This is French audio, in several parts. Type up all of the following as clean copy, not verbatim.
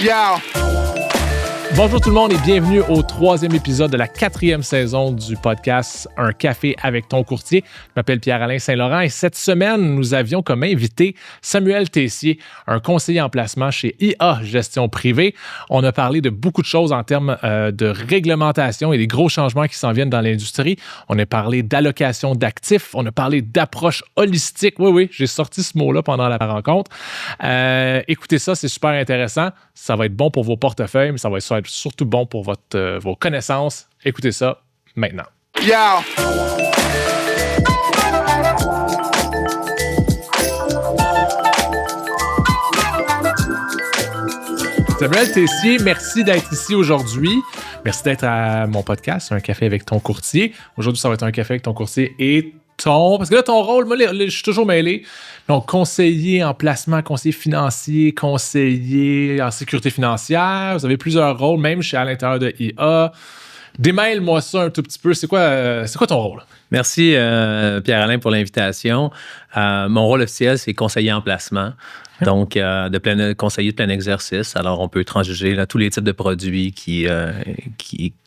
Yo! Bonjour tout le monde et bienvenue au 3e épisode de la 4e saison du podcast Un café avec ton courtier. Je m'appelle Pierre-Alain Saint-Laurent et cette semaine, nous avions comme invité Samuel Tessier, un conseiller en placement chez IA Gestion Privée. On a parlé de beaucoup de choses en termes de réglementation et des gros changements qui s'en viennent dans l'industrie. On a parlé d'allocation d'actifs, on a parlé d'approche holistique. Oui, j'ai sorti ce mot-là pendant la rencontre. Écoutez ça, c'est super intéressant. Ça va être bon pour vos portefeuilles, mais ça va être surtout bon pour vos connaissances. Écoutez ça maintenant. Yo! Samuel Tessier, merci d'être ici aujourd'hui. Merci d'être à mon podcast, Un café avec ton courtier. Aujourd'hui, ça va être un café avec ton courtier et parce que là, ton rôle, moi, je suis toujours mêlé. Donc, conseiller en placement, conseiller financier, conseiller en sécurité financière. Vous avez plusieurs rôles, même à l'intérieur de IA. Démêle-moi ça un tout petit peu. C'est quoi ton rôle? Merci, Pierre-Alain, pour l'invitation. Mon rôle officiel, c'est conseiller en placement. Donc, conseiller de plein exercice. Alors, on peut transjuger là, tous les types de produits qui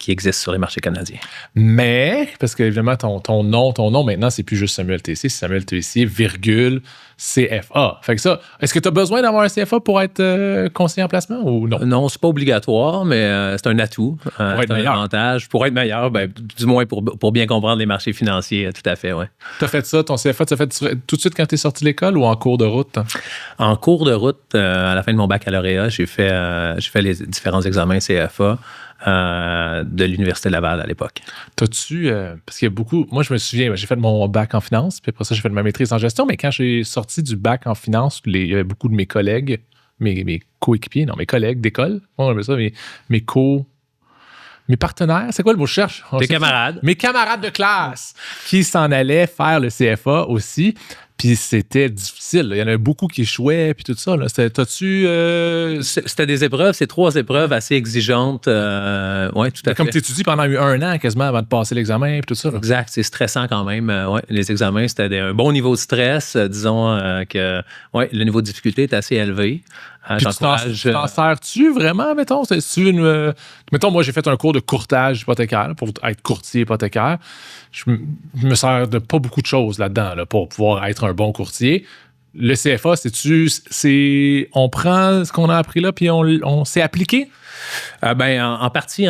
existent sur les marchés canadiens. Mais, parce que évidemment, ton nom maintenant, c'est plus juste Samuel Tessier, c'est Samuel Tessier, CFA. Fait que ça, est-ce que tu as besoin d'avoir un CFA pour être conseiller en placement ou non? Non, c'est pas obligatoire, mais c'est un atout. Pour être un meilleur. avantage. Pour être meilleur, du moins pour bien comprendre les marchés financiers, tout à fait, oui. Tu as fait ça, ton CFA, tu as fait tout de suite quand tu es sorti de l'école ou en cours de route? En cours de route, à la fin de mon baccalauréat, j'ai fait les différents examens CFA de l'Université Laval à l'époque. T'as-tu, parce qu'il y a beaucoup, moi je me souviens, j'ai fait mon bac en finance, puis après ça j'ai fait ma maîtrise en gestion, mais quand j'ai sorti du bac en finance, il y avait beaucoup de mes collègues, mes coéquipiers, non, mes collègues d'école, on appelle ça, mes partenaires, c'est quoi le mot que je cherche? Tes camarades. Mes camarades de classe qui s'en allaient faire le CFA aussi. Puis c'était difficile. Il y en avait beaucoup qui échouaient, puis tout ça. Là. C'était des épreuves, c'est 3 épreuves assez exigeantes. Oui, tout à fait. Comme tu étudies pendant 1 an quasiment avant de passer l'examen, puis tout ça. Là. Exact, c'est stressant quand même. Les examens, c'était un bon niveau de stress. Disons que le niveau de difficulté est assez élevé. Puis tu t'en sers-tu vraiment, mettons? Mettons, moi, j'ai fait un cours de courtage hypothécaire pour être courtier hypothécaire. Je me sers de pas beaucoup de choses là-dedans pour pouvoir être un bon courtier. Le CFA, on prend ce qu'on a appris là puis on s'est appliqué? En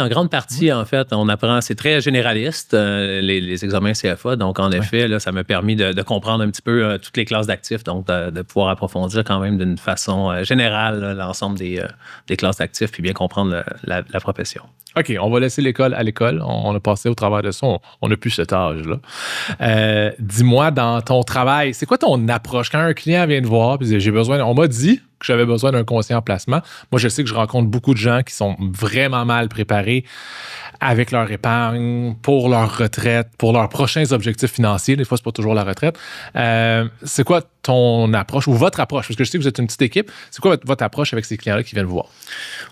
grande partie, en fait, on apprend, c'est très généraliste, les examens CFA. Donc, en effet, là, ça m'a permis de comprendre un petit peu toutes les classes d'actifs, donc de pouvoir approfondir quand même d'une façon générale là, l'ensemble des classes d'actifs, puis bien comprendre la profession. OK, on va laisser l'école à l'école. On a passé au travers de ça. On n'a plus cet âge-là. Dis-moi, dans ton travail, c'est quoi ton approche? Quand un client vient te voir, puis on m'a dit que j'avais besoin d'un conseiller en placement. Moi, je sais que je rencontre beaucoup de gens qui sont vraiment mal préparés avec leur épargne, pour leur retraite, pour leurs prochains objectifs financiers. Des fois, c'est pas toujours la retraite. C'est quoi ton approche ou votre approche? Parce que je sais que vous êtes une petite équipe. C'est quoi votre approche avec ces clients-là qui viennent vous voir?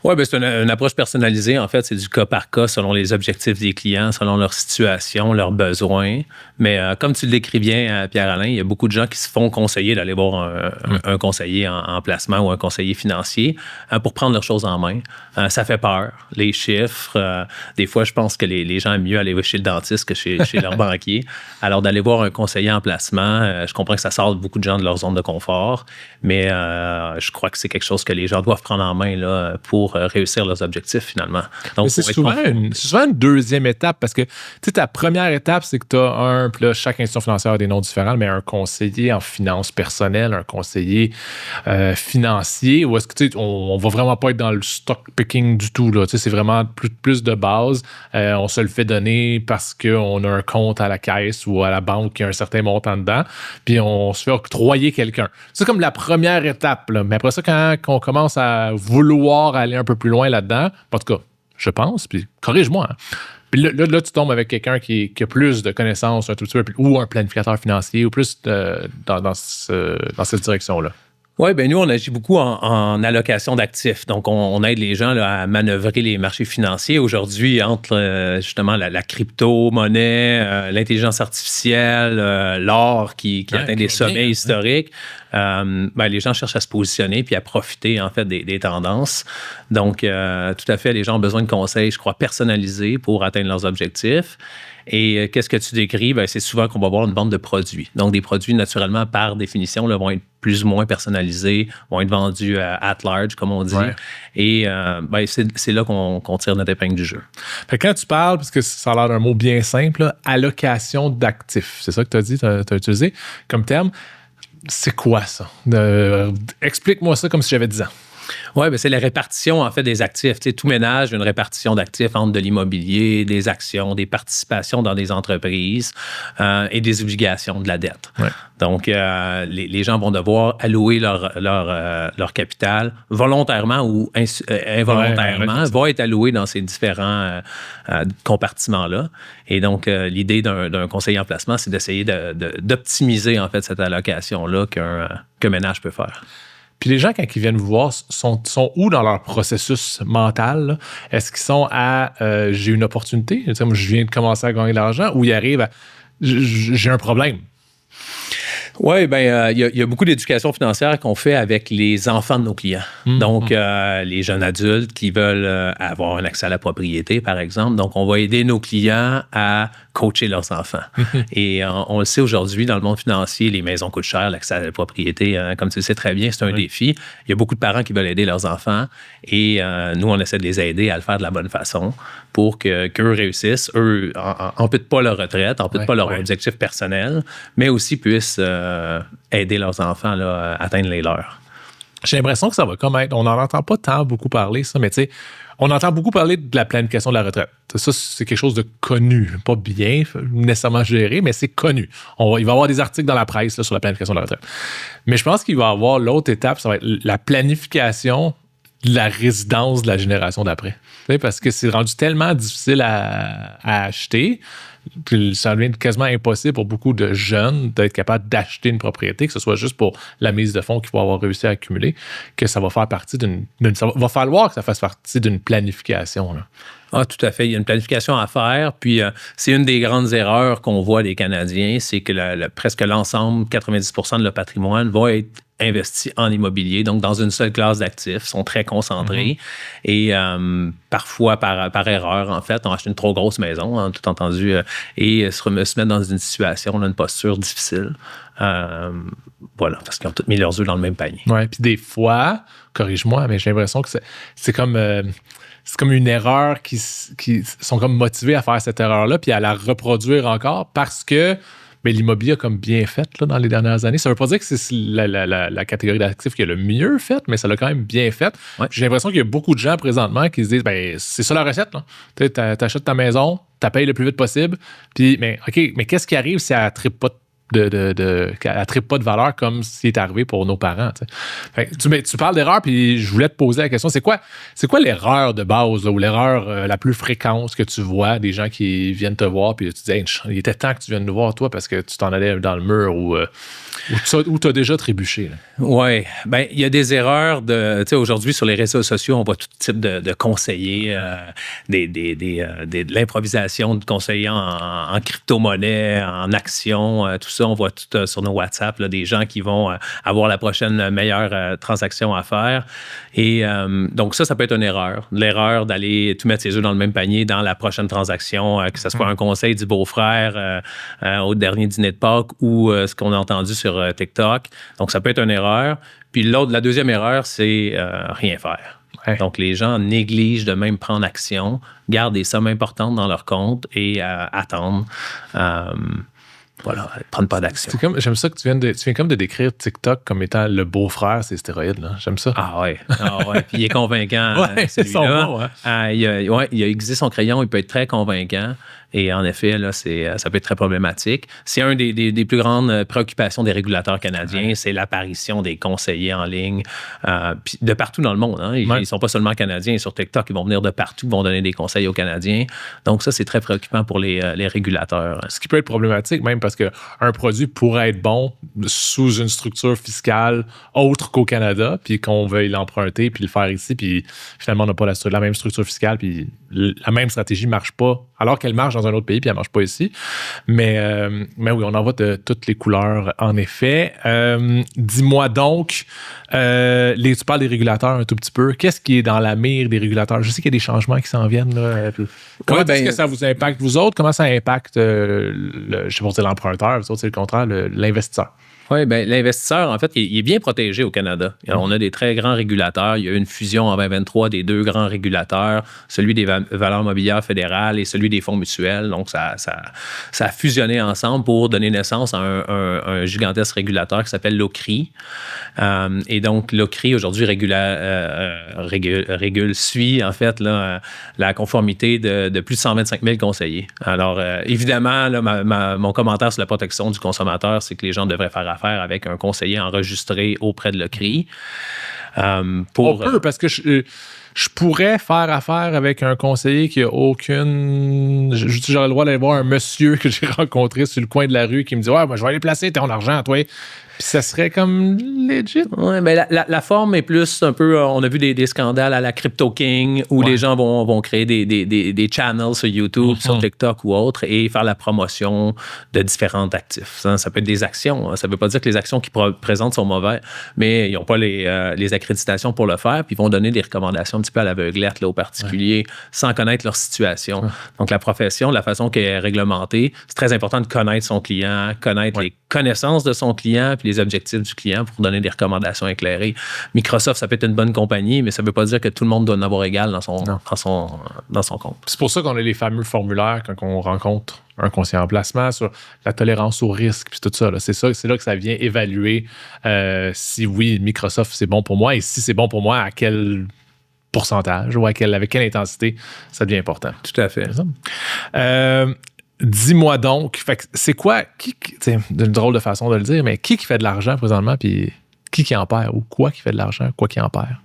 Oui, c'est une approche personnalisée. En fait, c'est du cas par cas selon les objectifs des clients, selon leur situation, leurs besoins. Mais comme tu le décris bien, Pierre-Alain, il y a beaucoup de gens qui se font conseiller d'aller voir un conseiller en placement ou un conseiller financier pour prendre leurs choses en main. Ça fait peur, les chiffres. Des fois, je pense que les gens aiment mieux aller chez le dentiste que chez leur banquier. Alors, d'aller voir un conseiller en placement, je comprends que ça sort beaucoup de gens de leur zone de confort, mais je crois que c'est quelque chose que les gens doivent prendre en main là, pour réussir leurs objectifs, finalement. Donc, c'est souvent une deuxième étape, parce que ta première étape, c'est que tu as puis là, chaque institution financière a des noms différents, mais un conseiller en finances personnelles, un conseiller financier, ou est-ce que on va vraiment pas être dans le stock picking du tout, là. C'est vraiment plus de base. On se le fait donner parce qu'on a un compte à la caisse ou à la banque qui a un certain montant dedans, puis on se fait octroyer quelqu'un. C'est comme la première étape, là. Mais après ça, quand on commence à vouloir aller un peu plus loin là-dedans, en tout cas, je pense, puis corrige-moi, hein. Puis là, tu tombes avec quelqu'un qui a plus de connaissances, un tout petit peu, ou un planificateur financier, ou plus dans cette direction-là. Oui, bien nous, on agit beaucoup en allocation d'actifs. Donc, on aide les gens là, à manœuvrer les marchés financiers. Aujourd'hui, entre justement la crypto-monnaie, l'intelligence artificielle, l'or qui atteint des sommets historiques, les gens cherchent à se positionner puis à profiter, en fait, des tendances. Donc, tout à fait, les gens ont besoin de conseils, je crois, personnalisés pour atteindre leurs objectifs. Et qu'est-ce que tu décris? Ben, c'est souvent qu'on va avoir une vente de produits. Donc, des produits, naturellement, par définition, là, vont être plus ou moins personnalisés, vont être vendus at large, comme on dit. Ouais. Et c'est là qu'on tire notre épingle du jeu. Fait que quand tu parles, parce que ça a l'air d'un mot bien simple, là, allocation d'actifs, c'est ça que tu as dit, tu as utilisé comme terme. C'est quoi ça? Explique-moi ça comme si j'avais 10 ans. Oui, c'est la répartition, en fait, des actifs. Tu sais, tout ménage, une répartition d'actifs entre de l'immobilier, des actions, des participations dans des entreprises et des obligations de la dette. Ouais. Donc, les gens vont devoir allouer leur capital volontairement ou involontairement, va être alloué dans ces différents compartiments-là. Et donc, l'idée d'un conseiller en placement, c'est d'essayer d'optimiser, en fait, cette allocation-là qu'un ménage peut faire. Puis les gens, quand ils viennent vous voir, sont où dans leur processus mental? Là? Est-ce qu'ils sont à j'ai une opportunité? Tu sais, moi, je viens de commencer à gagner de l'argent, ou ils arrivent à j'ai un problème? Oui, il y a beaucoup d'éducation financière qu'on fait avec les enfants de nos clients. Donc, les jeunes adultes qui veulent avoir un accès à la propriété, par exemple. Donc, on va aider nos clients à coacher leurs enfants. Et on le sait aujourd'hui, dans le monde financier, les maisons coûtent cher, l'accès à la propriété, comme tu le sais très bien, c'est un défi. Il y a beaucoup de parents qui veulent aider leurs enfants et nous, on essaie de les aider à le faire de la bonne façon pour qu'eux réussissent. Eux amputent pas leur retraite, amputent pas leur objectif personnel, mais aussi puissent aider leurs enfants là, à atteindre les leurs. J'ai l'impression que ça va comme être... On n'en entend pas tant beaucoup parler, ça, mais tu sais, on entend beaucoup parler de la planification de la retraite. Ça, c'est quelque chose de connu. Pas bien nécessairement géré, mais c'est connu. Il va y avoir des articles dans la presse là, sur la planification de la retraite. Mais je pense qu'il va y avoir l'autre étape, ça va être la planification de la résidence de la génération d'après. Tu sais, parce que c'est rendu tellement difficile à acheter. Puis ça devient quasiment impossible pour beaucoup de jeunes d'être capables d'acheter une propriété, que ce soit juste pour la mise de fonds qu'ils vont avoir réussi à accumuler, que ça va faire partie va falloir que ça fasse partie d'une planification. Là. Ah, tout à fait. Il y a une planification à faire. Puis, c'est une des grandes erreurs qu'on voit des Canadiens, c'est que presque l'ensemble, 90% de leur patrimoine va être investi en immobilier, donc dans une seule classe d'actifs, sont très concentrés. Et parfois, par erreur, en fait, on achète une trop grosse maison, hein, tout entendu, et se mettre dans une situation, une posture difficile. Voilà, parce qu'ils ont tous mis leurs œufs dans le même panier. Oui, puis des fois, corrige-moi, mais j'ai l'impression que c'est comme... c'est comme une erreur qui sont comme motivés à faire cette erreur-là puis à la reproduire encore parce que l'immobilier a comme bien fait là, dans les dernières années. Ça ne veut pas dire que c'est la catégorie d'actifs qui a le mieux fait, mais ça l'a quand même bien fait. Ouais. J'ai l'impression qu'il y a beaucoup de gens présentement qui se disent c'est ça la recette. Tu achètes ta maison, tu payes le plus vite possible. Puis, mais qu'est-ce qui arrive si elle ne trippe pas elle trippe pas de valeur comme ce qui est arrivé pour nos parents. Tu parles d'erreur, puis je voulais te poser la question, c'est quoi l'erreur de base là, ou l'erreur la plus fréquente que tu vois des gens qui viennent te voir, puis tu dis hey, il était temps que tu viennes nous voir, toi, parce que tu t'en allais dans le mur ou tu as déjà trébuché? Oui, il y a des erreurs aujourd'hui sur les réseaux sociaux, on voit tout type de conseillers, de l'improvisation de conseillers en crypto-monnaie, en actions, tout ça. On voit tout sur nos WhatsApp, là, des gens qui vont avoir la prochaine meilleure transaction à faire. Et donc ça peut être une erreur. L'erreur d'aller tout mettre ses œufs dans le même panier dans la prochaine transaction, que ce soit un conseil du beau-frère au dernier dîner de Pâques ou ce qu'on a entendu sur TikTok. Donc ça peut être une erreur. Puis la deuxième erreur, c'est rien faire. Ouais. Donc, les gens négligent de même prendre action, gardent des sommes importantes dans leur compte et attendent. Voilà, prendre pas d'action. J'aime ça que tu viens comme de décrire TikTok comme étant le beau-frère, ces stéroïdes. Là. J'aime ça. Ah ouais. Puis il est convaincant, celui-là. Bon, hein? Il a aiguisé son crayon, il peut être très convaincant. Et en effet, là, ça peut être très problématique. C'est une des plus grandes préoccupations des régulateurs canadiens, c'est l'apparition des conseillers en ligne puis de partout dans le monde. Hein. Ils ne sont pas seulement canadiens. Sur TikTok, ils vont venir de partout, ils vont donner des conseils aux Canadiens. Donc ça, c'est très préoccupant pour les régulateurs. Ce qui peut être problématique même parce qu'un produit pourrait être bon sous une structure fiscale autre qu'au Canada, puis qu'on veuille l'emprunter puis le faire ici, puis finalement, on n'a pas la même structure fiscale, puis la même stratégie ne marche pas, alors qu'elle marche dans un autre pays, puis elle ne marche pas ici. Mais oui, on en voit de toutes les couleurs, en effet. Dis-moi donc, tu parles des régulateurs un tout petit peu. Qu'est-ce qui est dans la mire des régulateurs? Je sais qu'il y a des changements qui s'en viennent. Là. Comment est-ce que ça vous impacte, vous autres? Comment ça impacte, je sais pas dire l'emprunteur, vous autres, c'est le contraire, l'investisseur? Oui, bien, l'investisseur, en fait, il est bien protégé au Canada. Alors, on a des très grands régulateurs. Il y a eu une fusion en 2023 des deux grands régulateurs, celui des valeurs mobilières fédérales et celui des fonds mutuels. Donc, ça a fusionné ensemble pour donner naissance à un gigantesque régulateur qui s'appelle l'OCRI. Et donc, l'OCRI, aujourd'hui, suit, en fait, là, la conformité de plus de 125 000 conseillers. Alors, évidemment, là, mon commentaire sur la protection du consommateur, c'est que les gens devraient faire affaire avec un conseiller enregistré auprès de l'OCRI. On peut, parce que je pourrais faire affaire avec un conseiller qui n'a aucune... J'aurais le droit d'aller voir un monsieur que j'ai rencontré sur le coin de la rue qui me dit « Ouais, moi, je vais aller placer ton argent, toi. » Puis ça serait comme legit. Oui, mais la forme est plus un peu... On a vu des scandales à la Crypto King où les gens vont créer des channels sur YouTube, sur TikTok ou autre et faire la promotion de différents actifs. Ça peut être des actions. Ça ne veut pas dire que les actions qu'ils présentent sont mauvaises, mais ils n'ont pas les accréditations pour le faire puis ils vont donner des recommandations un petit peu à l'aveuglette là, aux particuliers sans connaître leur situation. Donc, la profession, la façon qu'elle est réglementée, c'est très important de connaître son client, connaître les connaissances de son client puis les objectifs du client pour donner des recommandations éclairées. Microsoft, ça peut être une bonne compagnie, mais ça ne veut pas dire que tout le monde doit en avoir égal dans son compte. C'est pour ça qu'on a les fameux formulaires quand on rencontre un conseiller en placement sur la tolérance au risque puis tout ça. Là. C'est là que ça vient évaluer si oui, Microsoft, c'est bon pour moi et si c'est bon pour moi, à quel pourcentage ou avec quelle intensité, ça devient important. Tout à fait. Dis-moi donc, c'est quoi, c'est une drôle de façon de le dire, mais qui fait de l'argent présentement, puis qui en perd, ou quoi qui fait de l'argent, quoi qui en perd?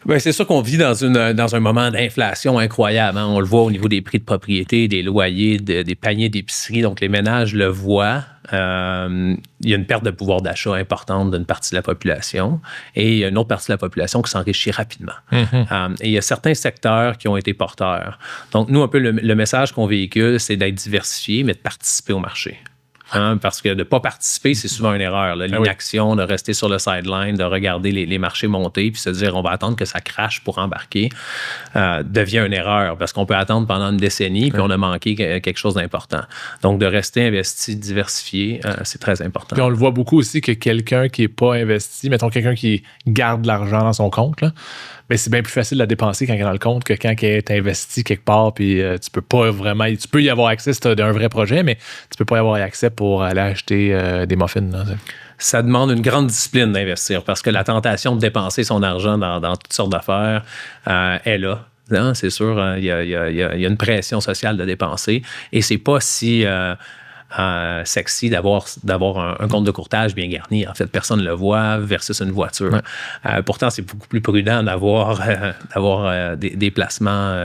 Bien, c'est sûr qu'on vit dans un moment d'inflation incroyable. Hein? On le voit au niveau des prix de propriété, des loyers, des paniers d'épicerie. Donc, les ménages le voient. Il y a une perte de pouvoir d'achat importante d'une partie de la population et il y a une autre partie de la population qui s'enrichit rapidement. Et il y a certains secteurs qui ont été porteurs. Donc, nous, un peu, le message qu'on véhicule, c'est d'être diversifié, mais de participer au marché. Hein, parce que de ne pas participer, c'est souvent une erreur. Là. L'inaction, de rester sur le sideline, de regarder les marchés monter puis se dire on va attendre que ça crache pour embarquer, devient une erreur parce qu'on peut attendre pendant une décennie puis on a manqué quelque chose d'important. Donc, de rester investi, diversifié, c'est très important. Puis on le voit beaucoup aussi que quelqu'un qui n'est pas investi, mettons quelqu'un qui garde l'argent dans son compte, là, mais c'est bien plus facile de la dépenser quand il est dans le compte que quand il est investi quelque part, puis tu peux pas vraiment... Tu peux y avoir accès si tu as un vrai projet, mais tu peux pas y avoir accès pour aller acheter des muffins. Là. Ça demande une grande discipline d'investir parce que la tentation de dépenser son argent dans toutes sortes d'affaires est là. Non, c'est sûr, il y a une pression sociale de dépenser et c'est pas si... sexy d'avoir un compte de courtage bien garni. En fait, personne ne le voit versus une voiture. Pourtant, c'est beaucoup plus prudent d'avoir des placements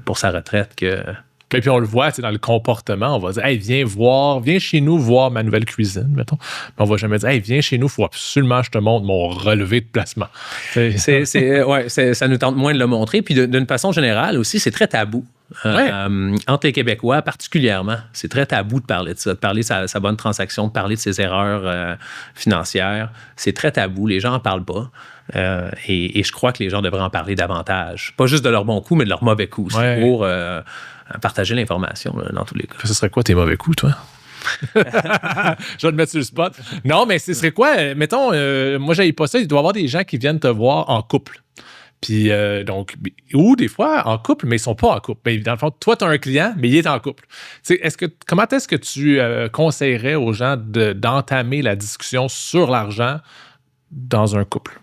pour sa retraite que... Puis on le voit, dans le comportement, on va dire « Hey, viens chez nous voir ma nouvelle cuisine, mettons. » Mais on va jamais dire « Hey, viens chez nous, il faut absolument que je te montre mon relevé de placement. » Ça nous tente moins de le montrer. Puis d'une façon générale aussi, c'est très tabou. Entre les Québécois particulièrement, c'est très tabou de parler de ça, de parler de sa bonne transaction, de parler de ses erreurs financières. C'est très tabou, les gens n'en parlent pas. Et je crois que les gens devraient en parler davantage. Pas juste de leurs bons coups, mais de leurs mauvais coups. C'est pour partager l'information dans tous les cas. Ce serait quoi tes mauvais coups, toi? Je vais te mettre sur le spot. Non, mais ce serait quoi? Mettons, moi, j'aille pas ça. Il doit y avoir des gens qui viennent te voir en couple. Puis, ou des fois en couple, mais ils sont pas en couple. Mais dans le fond, toi, tu as un client, mais il est en couple. Comment est-ce que tu conseillerais aux gens d'entamer la discussion sur l'argent dans un couple?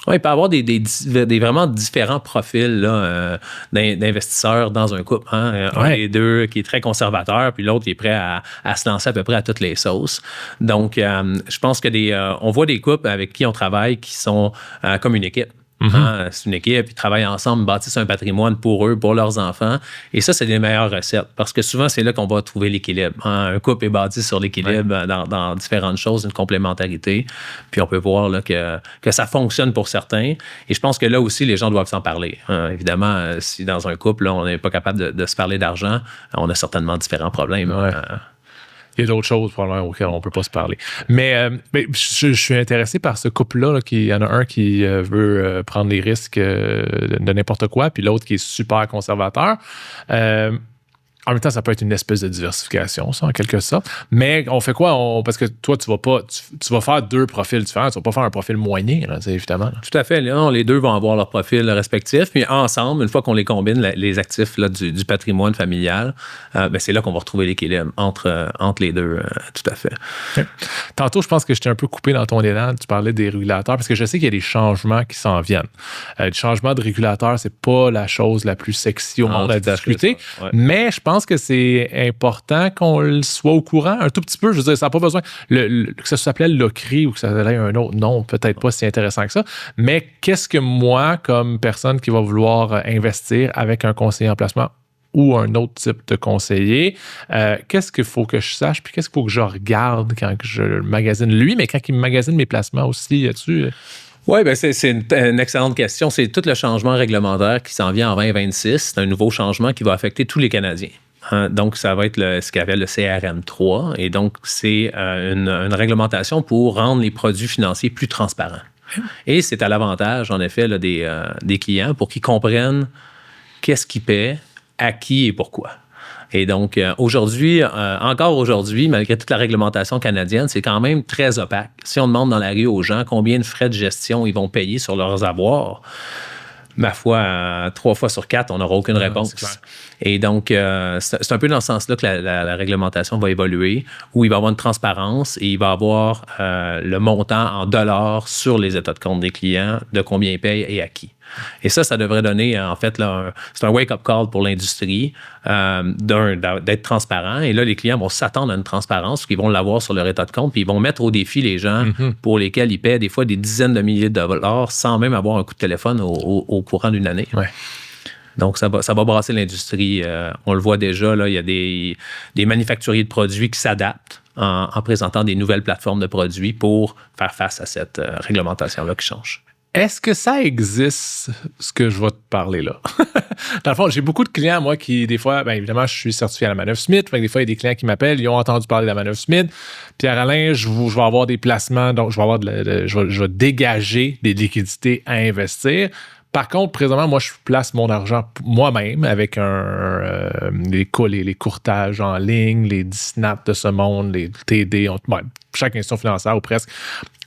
Oui, il peut y avoir des vraiment différents profils là, d'investisseurs dans un couple. Hein? Un des deux qui est très conservateur, puis l'autre qui est prêt à se lancer à peu près à toutes les sauces. Donc, je pense que on voit des couples avec qui on travaille qui sont comme une équipe. Hein? C'est une équipe, ils travaillent ensemble, bâtissent un patrimoine pour eux, pour leurs enfants. Et ça, c'est les meilleures recettes parce que souvent, c'est là qu'on va trouver l'équilibre. Hein? Un couple est bâti sur l'équilibre dans différentes choses, une complémentarité. Puis on peut voir là, que ça fonctionne pour certains. Et je pense que là aussi, les gens doivent s'en parler. Hein? Évidemment, si dans un couple, là, on n'est pas capable de se parler d'argent, on a certainement différents problèmes. Il y a d'autres choses probablement auxquelles on ne peut pas se parler. Mais je suis intéressé par ce couple-là. Il y en a un qui veut prendre les risques de n'importe quoi, puis l'autre qui est super conservateur. En même temps, ça peut être une espèce de diversification, ça, en quelque sorte. Mais on fait quoi? Parce que toi, tu vas faire deux profils différents. Tu vas pas faire un profil moyen, là, évidemment. Là. Tout à fait. Là, les deux vont avoir leur profil respectif. Puis ensemble, une fois qu'on les combine, les actifs là, du patrimoine familial, c'est là qu'on va retrouver l'équilibre entre les deux. Tout à fait. Okay. Tantôt, je pense que j'étais un peu coupé dans ton élan. Tu parlais des régulateurs, parce que je sais qu'il y a des changements qui s'en viennent. Le changement de régulateur, c'est pas la chose la plus sexy au monde à discuter. Ouais. Mais je pense que c'est important qu'on le soit au courant un tout petit peu. Je veux dire, ça n'a pas besoin que ça s'appelait l'OCRI ou que ça ait un autre nom, peut-être pas si intéressant que ça. Mais qu'est-ce que moi, comme personne qui va vouloir investir avec un conseiller en placement ou un autre type de conseiller, qu'est-ce qu'il faut que je sache puis qu'est-ce qu'il faut que je regarde quand je magasine lui, mais quand il magasine mes placements aussi, tu... Oui, c'est une excellente question. C'est tout le changement réglementaire qui s'en vient en 2026. C'est un nouveau changement qui va affecter tous les Canadiens. Donc, ça va être ce qu'on appelle le CRM3. Et donc, c'est une réglementation pour rendre les produits financiers plus transparents. Et c'est à l'avantage, en effet, là, des clients pour qu'ils comprennent qu'est-ce qu'ils paient, à qui et pourquoi. Et donc, encore aujourd'hui, malgré toute la réglementation canadienne, c'est quand même très opaque. Si on demande dans la rue aux gens combien de frais de gestion ils vont payer sur leurs avoirs, ma foi, 3 fois sur 4, on n'aura aucune réponse. Et donc, c'est un peu dans ce sens-là que la réglementation va évoluer, où il va y avoir une transparence et il va y avoir le montant en dollars sur les états de compte des clients, de combien ils payent et à qui. Et ça devrait donner, en fait, là, c'est un wake-up call pour l'industrie d'être transparent. Et là, les clients vont s'attendre à une transparence, qu'ils vont l'avoir sur leur état de compte, puis ils vont mettre au défi les gens pour lesquels ils paient des fois des dizaines de milliers de dollars sans même avoir un coup de téléphone au courant d'une année. Ouais. Donc, ça va brasser l'industrie. On le voit déjà, là, il y a des manufacturiers de produits qui s'adaptent en présentant des nouvelles plateformes de produits pour faire face à cette réglementation-là qui change. Est-ce que ça existe, ce que je vais te parler là? Dans le fond, j'ai beaucoup de clients, moi, qui, des fois, bien évidemment, je suis certifié à la Manœuvre Smith. Fait que des fois, il y a des clients qui m'appellent, ils ont entendu parler de la Manœuvre Smith. Pierre-Alain, je vais avoir des placements, donc je vais dégager des liquidités à investir. Par contre, présentement, moi, je place mon argent moi-même avec les courtages en ligne, les Disnap de ce monde, les TD. Chaque institution financière ou presque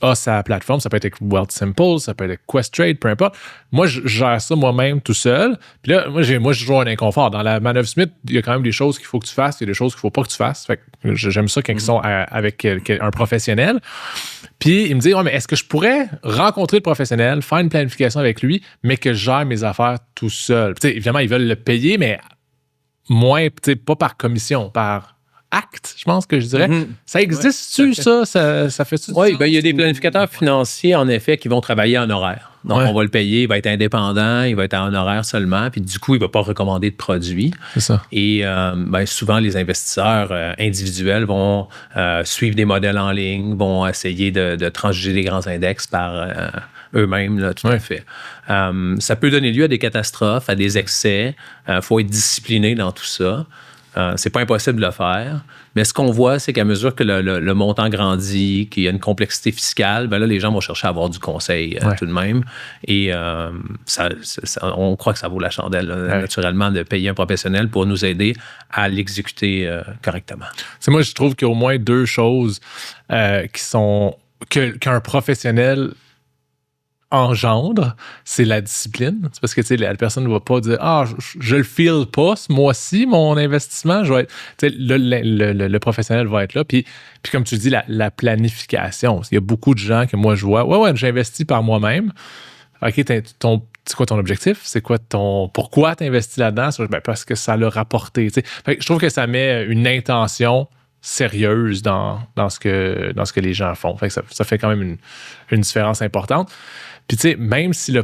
a sa plateforme. Ça peut être avec Wealthsimple, ça peut être avec Questrade, peu importe. Moi, je gère ça moi-même tout seul. Puis là, moi, j'ai toujours un inconfort. Dans la Manœuvre Smith, il y a quand même des choses qu'il faut que tu fasses, il y a des choses qu'il ne faut pas que tu fasses. Fait que j'aime ça quand ils sont avec un professionnel. Puis, il me dit, ouais, mais est-ce que je pourrais rencontrer le professionnel, faire une planification avec lui, mais que je gère mes affaires tout seul? Puis, évidemment, ils veulent le payer, mais moins, pas par commission, par acte, je pense que je dirais. Ça existe-tu, ça? Ça fait-tu? Oui, il y a des planificateurs financiers, en effet, qui vont travailler en horaire. Donc, on va le payer, il va être indépendant, il va être en horaire seulement, puis du coup, il ne va pas recommander de produits. C'est ça. Et souvent, les investisseurs individuels vont suivre des modèles en ligne, vont essayer de transiger les grands index par eux-mêmes, là, tout à fait. Ça peut donner lieu à des catastrophes, à des excès. Faut être discipliné dans tout ça. C'est pas impossible de le faire, mais ce qu'on voit, c'est qu'à mesure que le montant grandit, qu'il y a une complexité fiscale, ben là, les gens vont chercher à avoir du conseil tout de même. Et on croit que ça vaut la chandelle, naturellement, de payer un professionnel pour nous aider à l'exécuter correctement. C'est moi, je trouve qu'il y a au moins deux choses qui sont qu'un professionnel engendre, c'est la discipline. C'est parce que la personne ne va pas dire je le feel pas ce mois-ci, mon investissement. Je vais être, le professionnel va être là. Puis comme tu dis, la planification. Il y a beaucoup de gens que moi je vois, j'investis par moi-même. OK, c'est quoi ton objectif? C'est quoi pourquoi tu investis là-dedans? Ben, parce que ça l'a rapporté. Fait que je trouve que ça met une intention sérieuse dans ce que les gens font. Fait que ça fait quand même une différence importante. Puis, tu sais, même si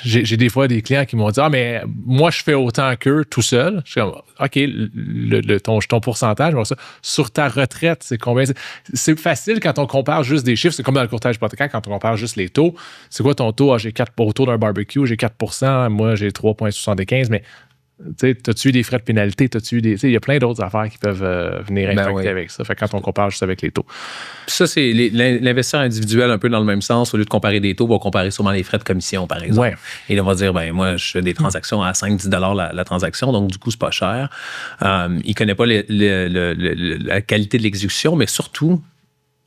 j'ai des fois des clients qui m'ont dit « Ah, mais moi, je fais autant qu'eux tout seul. » Je suis comme « OK, ton pourcentage, ça, sur ta retraite, c'est combien? » C'est facile quand on compare juste des chiffres. C'est comme dans le courtage hypothécaire, quand on compare juste les taux. C'est quoi ton taux? Ah, j'ai 4 autour d'un barbecue, j'ai 4 moi, j'ai 3,75 mais t'as-tu eu des frais de pénalité? Il y a plein d'autres affaires qui peuvent venir impacter avec ça. Fait que quand on compare juste avec les taux. Puis ça, c'est l'investisseur individuel un peu dans le même sens. Au lieu de comparer des taux, on va comparer sûrement les frais de commission, par exemple. Ouais. Et là, on va dire, moi, je fais des transactions à 5-10 $ la transaction, donc du coup, c'est pas cher. Il ne connaît pas la qualité de l'exécution, mais surtout,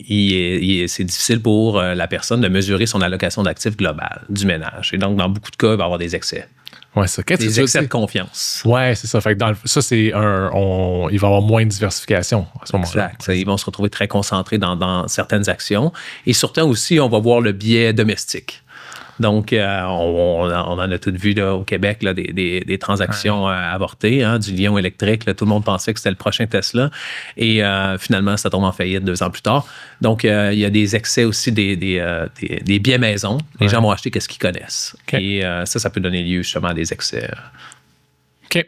c'est difficile pour la personne de mesurer son allocation d'actifs globale du ménage. Et donc, dans beaucoup de cas, il va y avoir des excès. Ouais, ça. Des excès de confiance. Ouais, c'est ça. Fait que ça, c'est il va y avoir moins de diversification à ce moment-là. Exact. Ils vont se retrouver très concentrés dans certaines actions. Et surtout aussi, on va voir le biais domestique. Donc, on en a tout vu là, au Québec, là, des transactions avortées, du lion électrique. Là, tout le monde pensait que c'était le prochain Tesla. Et finalement, ça tombe en faillite 2 ans plus tard. Donc, il y a des excès aussi des biais maison. Les gens vont acheter qu'est-ce qu'ils connaissent. Okay. Et ça peut donner lieu justement à des excès. OK.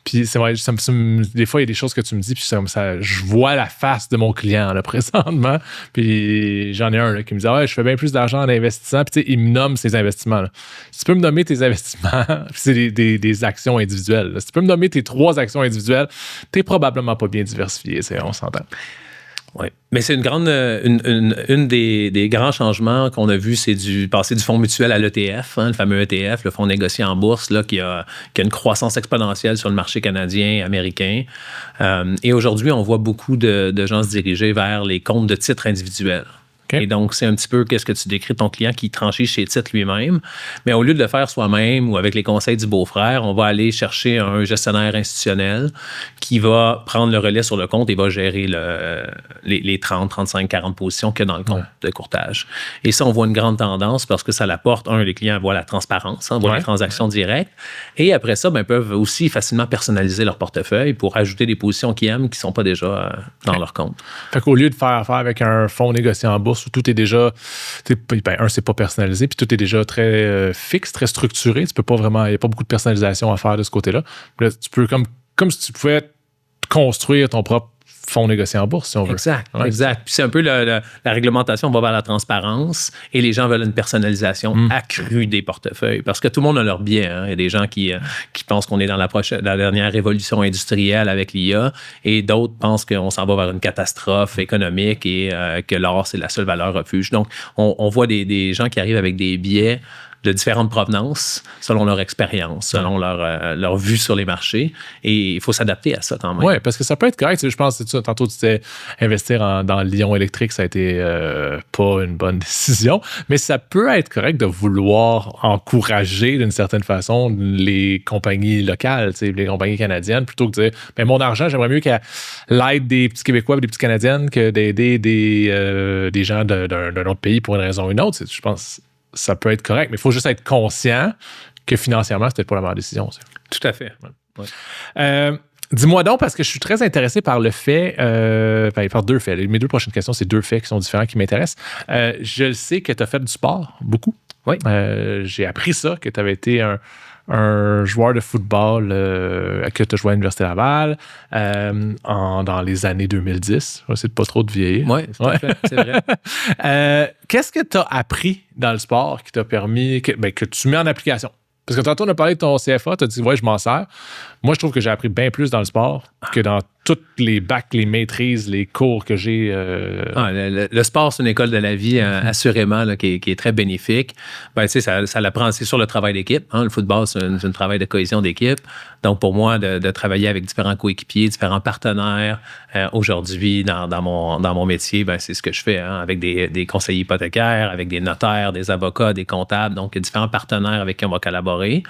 Puis c'est vrai, des fois, il y a des choses que tu me dis, puis je vois la face de mon client là, présentement. Puis j'en ai un là, qui me dit je fais bien plus d'argent en investissant. Puis il me nomme ses investissements. Là. Si tu peux me nommer tes investissements, puis c'est des actions individuelles. Là. Si tu peux me nommer tes 3 actions individuelles, t'es probablement pas bien diversifié, on s'entend. Oui, mais c'est une des grands changements qu'on a vu, c'est passer du fonds mutuel à l'ETF, le fameux ETF, le fonds négocié en bourse, là, qui a une croissance exponentielle sur le marché canadien, américain. Et aujourd'hui, on voit beaucoup de gens se diriger vers les comptes de titres individuels. Okay. Et donc, c'est un petit peu qu'est-ce que tu décris de ton client qui transige ses titres lui-même. Mais au lieu de le faire soi-même ou avec les conseils du beau-frère, on va aller chercher un gestionnaire institutionnel qui va prendre le relais sur le compte et va gérer les 30, 35, 40 positions qu'il y a dans le compte de courtage. Et ça, on voit une grande tendance parce que ça l'apporte, les clients voient la transparence, voient les transactions directes. Et après ça, peuvent aussi facilement personnaliser leur portefeuille pour ajouter des positions qu'ils aiment qui ne sont pas déjà dans leur compte. Fait qu'au lieu de faire affaire avec un fonds négocié en bourse, où tout est déjà, c'est pas personnalisé, puis tout est déjà très fixe, très structuré. Tu peux pas vraiment, il n'y a pas beaucoup de personnalisation à faire de ce côté-là. Là, tu peux, comme si tu pouvais construire ton propre fonds négocié en bourse, si on veut. Exact. Puis c'est un peu la réglementation va vers la transparence et les gens veulent une personnalisation accrue des portefeuilles parce que tout le monde a leur biais. Il y a des gens qui pensent qu'on est dans la dernière révolution industrielle avec l'IA et d'autres pensent qu'on s'en va vers une catastrophe économique et que l'or, c'est la seule valeur refuge. Donc, on voit des gens qui arrivent avec des biais de différentes provenances, selon leur expérience, selon leur vue sur les marchés. Et il faut s'adapter à ça quand même. Oui, parce que ça peut être correct. Je pense, c'est ça, tantôt, tu disais investir dans le lion électrique, ça a été pas une bonne décision. Mais ça peut être correct de vouloir encourager, d'une certaine façon, les compagnies locales, les compagnies canadiennes, plutôt que de dire, mon argent, j'aimerais mieux qu'elle l'aide des petits Québécois et des petites Canadiennes que d'aider des gens d'un autre pays pour une raison ou une autre. Je pense ça peut être correct, mais il faut juste être conscient que financièrement, c'est peut-être pas la meilleure décision. Tout à fait. Ouais. Dis-moi donc, parce que je suis très intéressé par le fait, par 2 faits. Mes 2 prochaines questions, c'est 2 faits qui sont différents, qui m'intéressent. Je sais que tu as fait du sport, beaucoup. Oui. J'ai appris ça, que tu avais été un joueur de football que tu as joué à l'Université Laval dans les années 2010. Je vais essayer de pas trop te vieillir. Oui, c'est vrai. Qu'est-ce que tu as appris dans le sport qui t'a permis que tu mets en application? Parce que tantôt, on a parlé de ton CFA, tu as dit, je m'en sers. Moi, je trouve que j'ai appris bien plus dans le sport que dans toutes les bacs, les maîtrises, les cours que j'ai. Le sport, c'est une école de la vie, assurément, là, qui est très bénéfique. Ça l'apprend aussi sur le travail d'équipe. Le football, c'est un travail de cohésion d'équipe. Donc, pour moi, de travailler avec différents coéquipiers, différents partenaires, aujourd'hui, dans mon métier, c'est ce que je fais, avec des conseillers hypothécaires, avec des notaires, des avocats, des comptables. Donc, différents partenaires avec qui on va collaborer.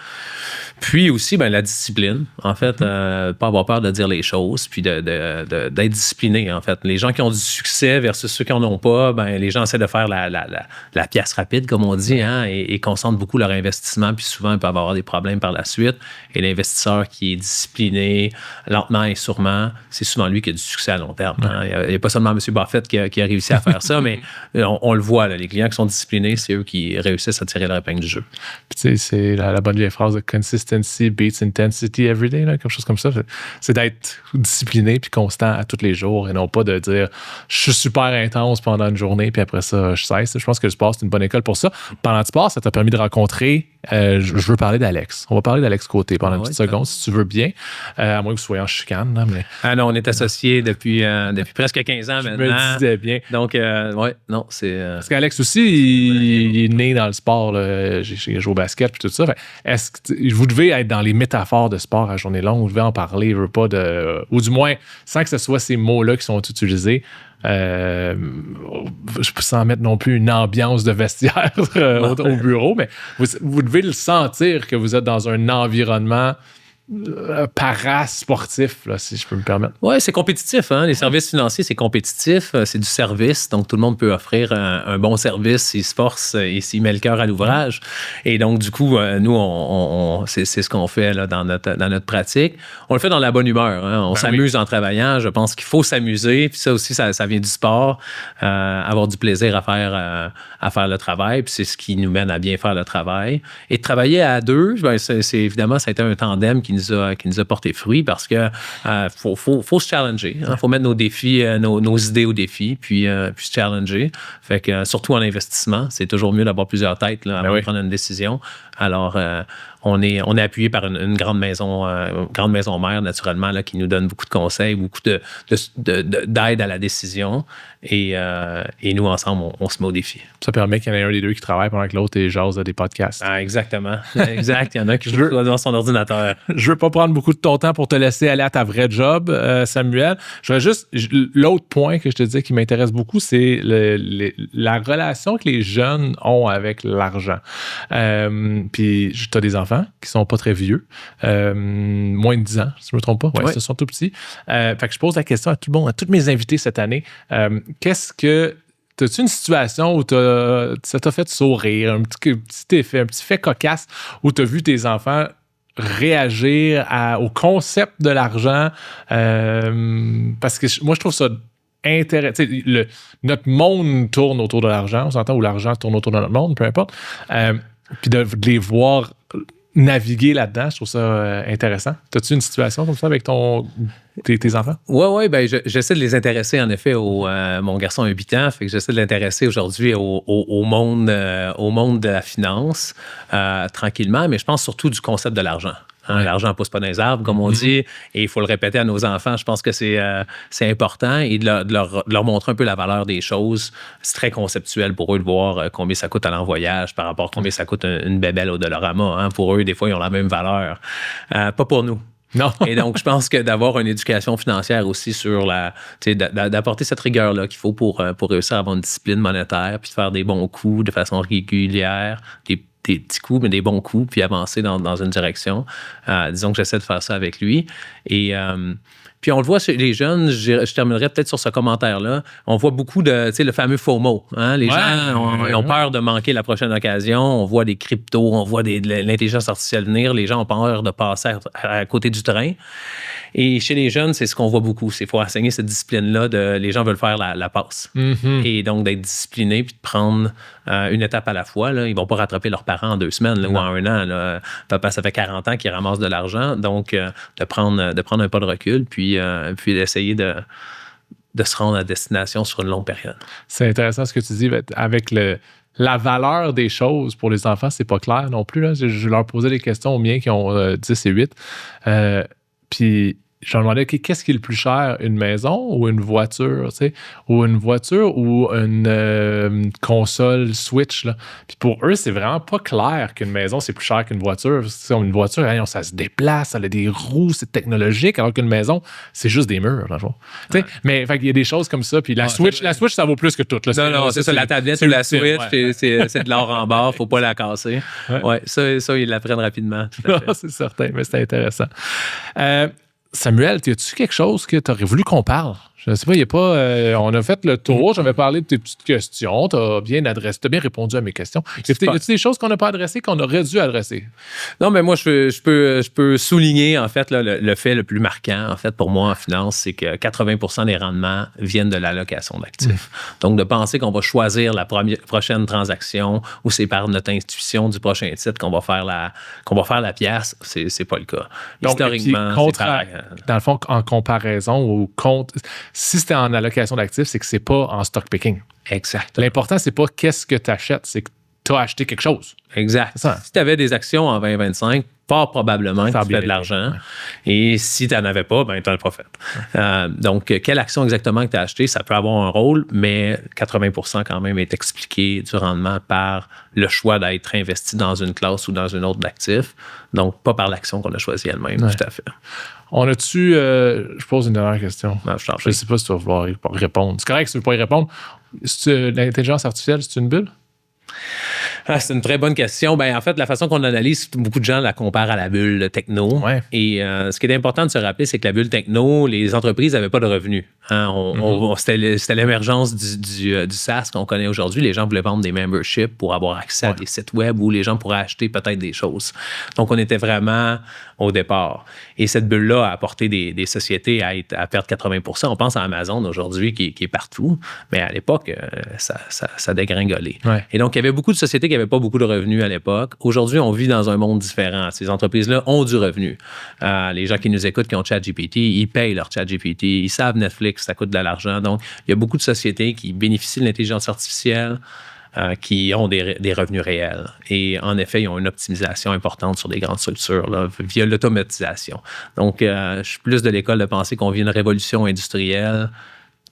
Puis aussi, la discipline, en fait, pas avoir peur de dire les choses, puis d'être discipliné, en fait. Les gens qui ont du succès versus ceux qui n'en ont pas, les gens essaient de faire la pièce rapide, comme on dit, hein, et concentrent beaucoup leur investissement, puis souvent, ils peuvent avoir des problèmes par la suite. Et l'investisseur qui est discipliné, lentement et sûrement, c'est souvent lui qui a du succès à long terme. Hein. Il n'y a pas seulement M. Buffett qui a réussi à faire ça, mais on le voit, là, les clients qui sont disciplinés, c'est eux qui réussissent à tirer leur épingle du jeu. Puis tu sais, c'est la bonne vieille phrase de consistency beats intensity every day, là, quelque chose comme ça. C'est d'être discipliné puis constant à tous les jours et non pas de dire je suis super intense pendant une journée puis après ça, je cesse. Je pense que le sport, c'est une bonne école pour ça. Pendant le sport, ça t'a permis de rencontrer, je veux parler d'Alex. On va parler d'Alex Côté pendant une petite seconde, si tu veux bien. À moins que vous soyez en chicane. Là, mais... Ah non, on est associés depuis presque 15 ans maintenant. Je me disais bien. Donc, c'est... Parce qu'Alex aussi, il est né dans le sport. Là. J'ai joué au basket et tout ça. Est-ce que vous devez être dans les métaphores de sport à journée longue, vous devez en parler, je veux pas ou du moins, sans que ce soit ces mots-là qui sont utilisés. Je peux sans mettre non plus une ambiance de vestiaire au bureau, mais vous devez le sentir que vous êtes dans un environnement parasportif, là, si je peux me permettre. Oui, c'est compétitif. Hein? Les services financiers, c'est compétitif. C'est du service. Donc, tout le monde peut offrir un bon service s'il se force et s'il met le cœur à l'ouvrage. Et donc, du coup, nous, c'est ce qu'on fait là, dans notre pratique. On le fait dans la bonne humeur. Hein? On s'amuse en travaillant. Je pense qu'il faut s'amuser. Puis ça aussi, ça vient du sport. Avoir du plaisir à faire le travail. Puis c'est ce qui nous mène à bien faire le travail. Et de travailler à deux, c'est évidemment, ça a été un tandem qui nous a porté fruit parce que faut se challenger. Il faut mettre nos défis, nos idées au défi, puis se challenger. Fait que surtout en investissement, c'est toujours mieux d'avoir plusieurs têtes là, avant de prendre une décision. Alors, on est appuyé par une grande maison mère, naturellement, là, qui nous donne beaucoup de conseils, beaucoup d'aide à la décision. Et nous, ensemble, on se met au défi. Ça permet qu'il y en ait un des deux qui travaille pendant que l'autre jase à des podcasts. Ah, exactement. Exact. Il y en a qui joue devant son ordinateur. Je veux pas prendre beaucoup de ton temps pour te laisser aller à ta vraie job, Samuel. L'autre point que je te dis qui m'intéresse beaucoup, c'est la relation que les jeunes ont avec l'argent. Puis, tu as des enfants qui sont pas très vieux, moins de 10 ans, si je me trompe pas. Ouais. Ils sont tout petits. Fait que je pose la question à tout le monde, à tous mes invités cette année. T'as-tu une situation où ça t'a fait sourire, un petit effet, un petit fait cocasse où t'as vu tes enfants réagir au concept de l'argent? Parce que moi, je trouve ça intéressant. Notre monde tourne autour de l'argent, on s'entend, ou l'argent tourne autour de notre monde, peu importe. Puis de les voir naviguer là-dedans, je trouve ça intéressant. T'as-tu une situation comme ça avec tes enfants? Oui, j'essaie de les intéresser, en effet, mon garçon a 8 ans, fait que j'essaie de l'intéresser aujourd'hui au monde de la finance, tranquillement, mais je pense surtout du concept de l'argent. Hein, l'argent ne pousse pas dans les arbres, comme on dit, et il faut le répéter à nos enfants. Je pense que c'est important et de leur montrer un peu la valeur des choses. C'est très conceptuel pour eux de voir combien ça coûte aller en voyage par rapport à combien ça coûte une bébelle au Dollarama. Hein. Pour eux, des fois, ils ont la même valeur. Pas pour nous. Non. Et donc, je pense que d'avoir une éducation financière aussi sur d'apporter cette rigueur-là qu'il faut pour réussir à avoir une discipline monétaire, puis de faire des bons coups de façon régulière, des petits coups, mais des bons coups, puis avancer dans une direction. Disons que j'essaie de faire ça avec lui. Et puis on le voit chez les jeunes, je terminerai peut-être sur ce commentaire-là. On voit beaucoup le fameux FOMO. Hein? Les gens ont peur de manquer la prochaine occasion. On voit des cryptos, on voit de l'intelligence artificielle venir. Les gens ont peur de passer à côté du train. Et chez les jeunes, c'est ce qu'on voit beaucoup. Il faut enseigner cette discipline-là. Les gens veulent faire la passe. Mm-hmm. Et donc, d'être discipliné puis de prendre une étape à la fois. Là. Ils ne vont pas rattraper leurs parents en 2 semaines là, ou en 1 an. Là. Papa, ça fait 40 ans qu'il ramasse de l'argent. Donc, de prendre un pas de recul puis d'essayer de se rendre à destination sur une longue période. C'est intéressant ce que tu dis avec la valeur des choses pour les enfants, c'est pas clair non plus. Là. Je leur posais des questions aux miens qui ont 10 et 8. Puis je me demandais, qu'est-ce qui est le plus cher, une maison ou une voiture, tu sais, ou une voiture ou une console Switch, là. Puis pour eux, c'est vraiment pas clair qu'une maison, c'est plus cher qu'une voiture. Une voiture, hein, ça se déplace, ça a des roues, c'est technologique, alors qu'une maison, c'est juste des murs, dans le fond. Ouais. Mais il y a des choses comme ça, puis la Switch, ça vaut plus que tout. Là. Non, c'est ça, la tablette ou la Switch, c'est de l'or en barre, faut pas la casser. Ouais, ça, ils l'apprennent rapidement. C'est certain, mais c'est intéressant. Samuel, as-tu quelque chose que tu aurais voulu qu'on parle? Je ne sais pas, il n'y a pas. On a fait le tour, j'avais parlé de tes petites questions, tu as bien répondu à mes questions. Y a-t-il des choses qu'on n'a pas adressées, qu'on aurait dû adresser? Non, mais moi, je peux souligner, en fait, là, le fait le plus marquant, en fait, pour moi, en finance, c'est que 80% des rendements viennent de l'allocation d'actifs. Donc, de penser qu'on va choisir la prochaine transaction ou c'est par notre intuition du prochain titre qu'on va faire la pièce, c'est pas le cas. Donc, historiquement, c'est pareil. Dans le fond, en comparaison ou contre... Si c'était en allocation d'actifs, c'est que c'est pas en stock picking. Exact. L'important, c'est pas qu'est-ce que tu achètes, c'est que tu as acheté quelque chose. Exact. Si tu avais des actions en 2025, fort probablement que tu fais de l'argent. Ouais. Et si tu n'en avais pas, ben tu n'en as pas fait. Ouais. Donc, quelle action exactement que tu as acheté, ça peut avoir un rôle, mais 80% quand même est expliqué du rendement par le choix d'être investi dans une classe ou dans une autre d'actifs. Donc, pas par l'action qu'on a choisie elle-même, tout à fait. On a-tu... je pose une dernière question. Non, je ne sais pas si tu vas vouloir répondre. C'est correct si tu ne veux pas y répondre. L'intelligence artificielle, c'est une bulle? C'est une très bonne question. Ben, en fait, la façon qu'on analyse, beaucoup de gens la comparent à la bulle techno. Ouais. Et ce qui est important de se rappeler, c'est que la bulle techno, les entreprises n'avaient pas de revenus. Hein? C'était l'émergence du SaaS qu'on connaît aujourd'hui. Les gens voulaient vendre des memberships pour avoir accès à des sites web où les gens pourraient acheter peut-être des choses. Donc, on était vraiment au départ. Et cette bulle-là a apporté des sociétés à perdre 80%. On pense à Amazon aujourd'hui qui est partout. Mais à l'époque, ça dégringolait. Ouais. Et donc, il y avait beaucoup de sociétés qui n'avaient pas beaucoup de revenus à l'époque. Aujourd'hui, on vit dans un monde différent. Ces entreprises-là ont du revenu. Les gens qui nous écoutent, qui ont ChatGPT, ils payent leur ChatGPT. Ils savent Netflix, ça coûte de l'argent. Donc, il y a beaucoup de sociétés qui bénéficient de l'intelligence artificielle, qui ont des revenus réels. Et en effet, ils ont une optimisation importante sur des grandes structures là, via l'automatisation. Donc, je suis plus de l'école de penser qu'on vit une révolution industrielle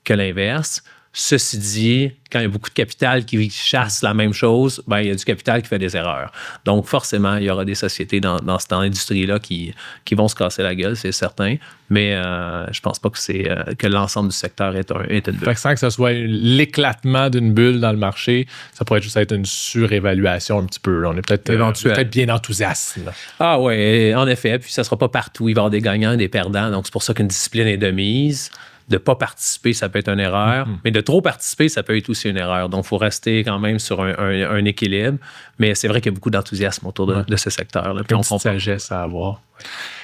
que l'inverse. Ceci dit, quand il y a beaucoup de capital qui chasse la même chose, ben, il y a du capital qui fait des erreurs. Donc, forcément, il y aura des sociétés dans cette industrie-là qui vont se casser la gueule, c'est certain. Mais je pense pas que l'ensemble du secteur est une bulle. Fait que sans que ce soit l'éclatement d'une bulle dans le marché, ça pourrait juste être une surévaluation un petit peu. Là. On est peut-être bien enthousiaste. Là. Ah oui, en effet. Puis ça sera pas partout. Il va y avoir des gagnants et des perdants. Donc, c'est pour ça qu'une discipline est de mise. De ne pas participer, ça peut être une erreur, mais de trop participer, ça peut être aussi une erreur. Donc, il faut rester quand même sur un équilibre. Mais c'est vrai qu'il y a beaucoup d'enthousiasme autour de ce secteur-là. Puis on prend sagesse à avoir.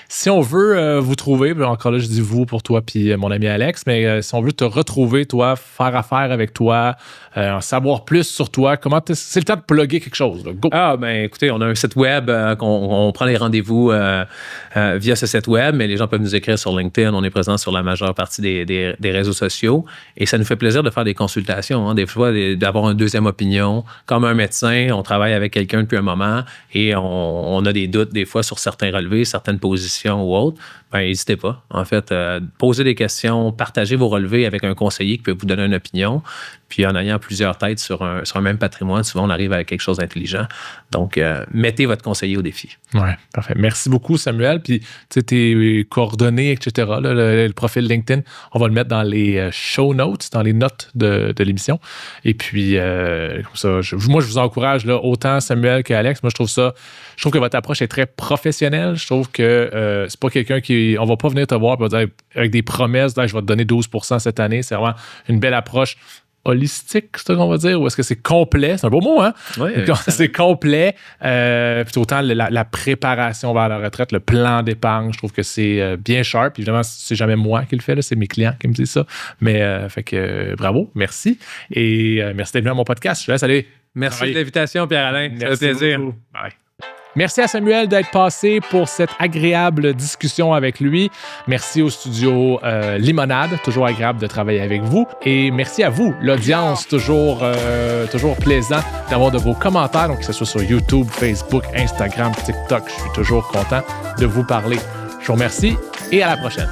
Si on veut vous trouver, encore là, je dis vous pour toi puis mon ami Alex, mais si on veut te retrouver, toi, faire affaire avec toi, en savoir plus sur toi, c'est le temps de plugger quelque chose. Là. Go! Ah, ben écoutez, on a un site web on prend les rendez-vous via ce site web, mais les gens peuvent nous écrire sur LinkedIn. On est présent sur la majeure partie des réseaux sociaux et ça nous fait plaisir de faire des consultations, hein, des fois d'avoir une deuxième opinion. Comme un médecin, on travaille avec quelqu'un depuis un moment et on a des doutes des fois sur certains relevés, certaines positions ou autres, ben, n'hésitez pas. En fait, posez des questions, partagez vos relevés avec un conseiller qui peut vous donner une opinion. Puis en ayant plusieurs têtes sur un même patrimoine, souvent on arrive avec quelque chose d'intelligent. Donc, mettez votre conseiller au défi. Oui, parfait. Merci beaucoup, Samuel. Puis, tu sais, tes coordonnées, etc., là, le profil LinkedIn, on va le mettre dans les show notes, dans les notes de l'émission. Et puis, comme ça, moi, je vous encourage, là, autant Samuel qu'Alex. Moi, je trouve que votre approche est très professionnelle. Je trouve que c'est pas quelqu'un on va pas venir te voir et dire avec des promesses, là, je vais te donner 12% cette année. C'est vraiment une belle approche holistique, c'est ce qu'on va dire, ou est-ce que c'est complet? C'est un beau mot, hein? Oui. C'est complet. Puis autant la préparation vers la retraite, le plan d'épargne, je trouve que c'est bien sharp. Évidemment, c'est jamais moi qui le fais, là, c'est mes clients qui me disent ça. Mais fait que bravo, merci. Et merci d'être venu à mon podcast. Je te laisse aller. Merci de l'invitation, Pierre-Alain. C'est un plaisir. Bye. Merci à Samuel d'être passé pour cette agréable discussion avec lui. Merci au studio Limonade, toujours agréable de travailler avec vous. Et merci à vous, l'audience, toujours plaisant d'avoir de vos commentaires, donc que ce soit sur YouTube, Facebook, Instagram, TikTok. Je suis toujours content de vous parler. Je vous remercie et à la prochaine.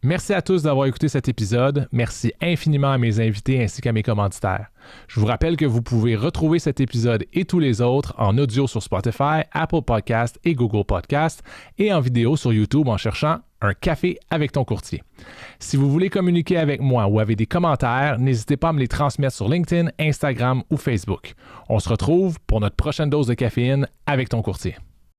Merci à tous d'avoir écouté cet épisode. Merci infiniment à mes invités ainsi qu'à mes commanditaires. Je vous rappelle que vous pouvez retrouver cet épisode et tous les autres en audio sur Spotify, Apple Podcasts et Google Podcasts et en vidéo sur YouTube en cherchant un café avec ton courtier. Si vous voulez communiquer avec moi ou avez des commentaires, n'hésitez pas à me les transmettre sur LinkedIn, Instagram ou Facebook. On se retrouve pour notre prochaine dose de caféine avec ton courtier.